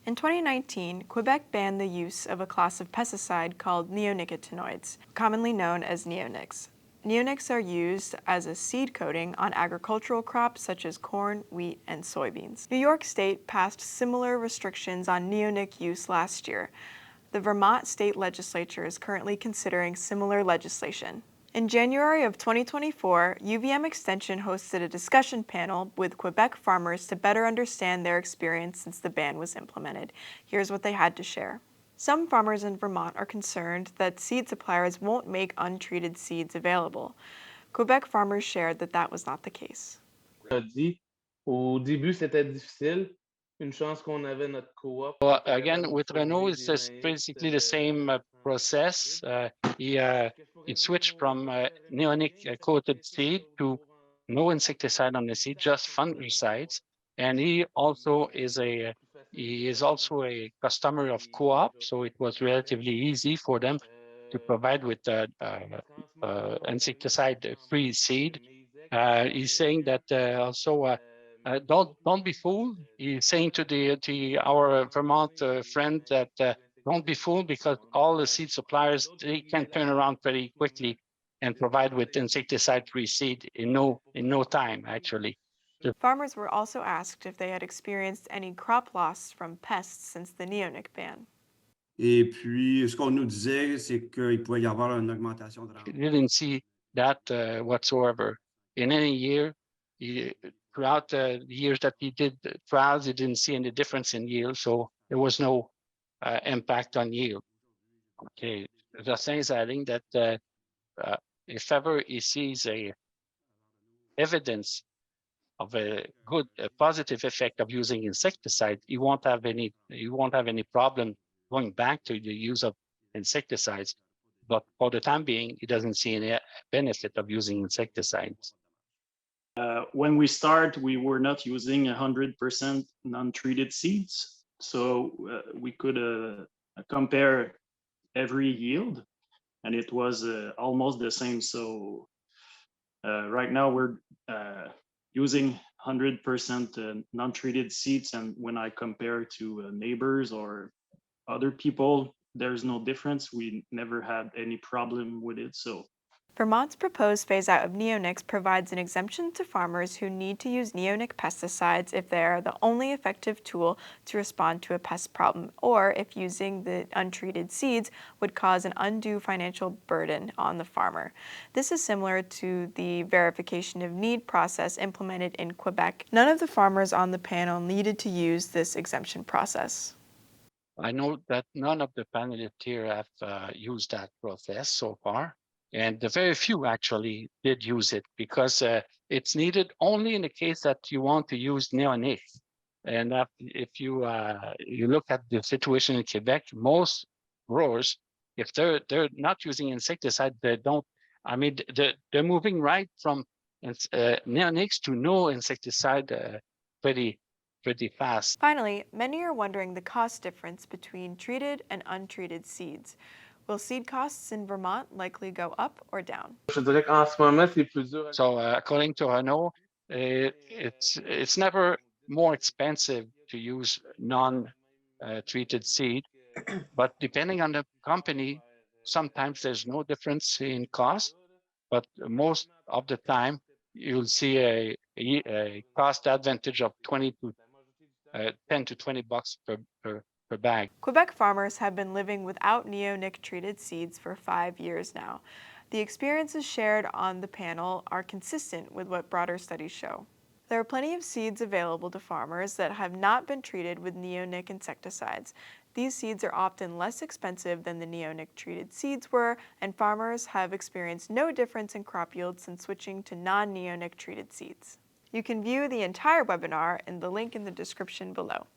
In 2019, Quebec banned the use of a class of pesticide called neonicotinoids, commonly known as neonics. Neonics are used as a seed coating on agricultural crops such as corn, wheat, and soybeans. New York State passed similar restrictions on neonic use last year. The Vermont state legislature is currently considering similar legislation. In January of 2024, UVM Extension hosted a discussion panel with Quebec farmers to better understand their experience since the ban was implemented. Here's what they had to share. Some farmers in Vermont are concerned that seed suppliers won't make untreated seeds available. Quebec farmers shared that that was not the case. Dit, au début, c'était difficile. Une chance qu'on avait notre coop. Well, again, with Renault, it's just basically the same process. He switched from neonic coated seed to no insecticide on the seed, just fungicides. And he is also a customer of co-op, so it was relatively easy for them to provide with insecticide-free seed. He's saying that also. Don't be fooled. He's saying to our Vermont friend that don't be fooled because all the seed suppliers, they can turn around pretty quickly and provide with insecticide-free seed in no time, actually. Farmers were also asked if they had experienced any crop loss from pests since the neonic ban. Et puis, ce qu'on nous disait, c'est qu'il pouvait y avoir une augmentation de He rendement. didn't see that whatsoever. In any year, throughout the years that he did the trials, he didn't see any difference in yield, so there was no impact on yield. Okay, Justin is adding that if ever he sees a evidence of a positive effect of using insecticide, he won't have any problem going back to the use of insecticides. But for the time being, he doesn't see any benefit of using insecticides. When we start, we were not using 100% non-treated seeds, so we could compare every yield, and it was almost the same. So right now we're using 100% non-treated seeds, and when I compare to neighbors or other people, there's no difference. We never had any problem with it. So Vermont's proposed phase-out of neonics provides an exemption to farmers who need to use neonic pesticides if they are the only effective tool to respond to a pest problem, or if using the untreated seeds would cause an undue financial burden on the farmer. This is similar to the verification of need process implemented in Quebec. None of the farmers on the panel needed to use this exemption process. I know that none of the panelists here have used that process so far. And the very few actually did use it because it's needed only in the case that you want to use neonic. And if you you look at the situation in Quebec, most growers, if they're not using insecticide, they don't. I mean, they're moving right from neonics to no insecticide pretty fast. Finally, many are wondering the cost difference between treated and untreated seeds. Will seed costs in Vermont likely go up or down? Je dirais qu'en ce moment, c'est plus dur. So according to Renault, it's never more expensive to use non-treated seed, but depending on the company, sometimes there's no difference in cost, but most of the time you'll see a cost advantage of 10 to 20 bucks per bag. Quebec farmers have been living without neonic treated seeds for 5 years now. The experiences shared on the panel are consistent with what broader studies show. There are plenty of seeds available to farmers that have not been treated with neonic insecticides. These seeds are often less expensive than the neonic treated seeds were, and farmers have experienced no difference in crop yield since switching to non-neonic treated seeds. You can view the entire webinar in the link in the description below.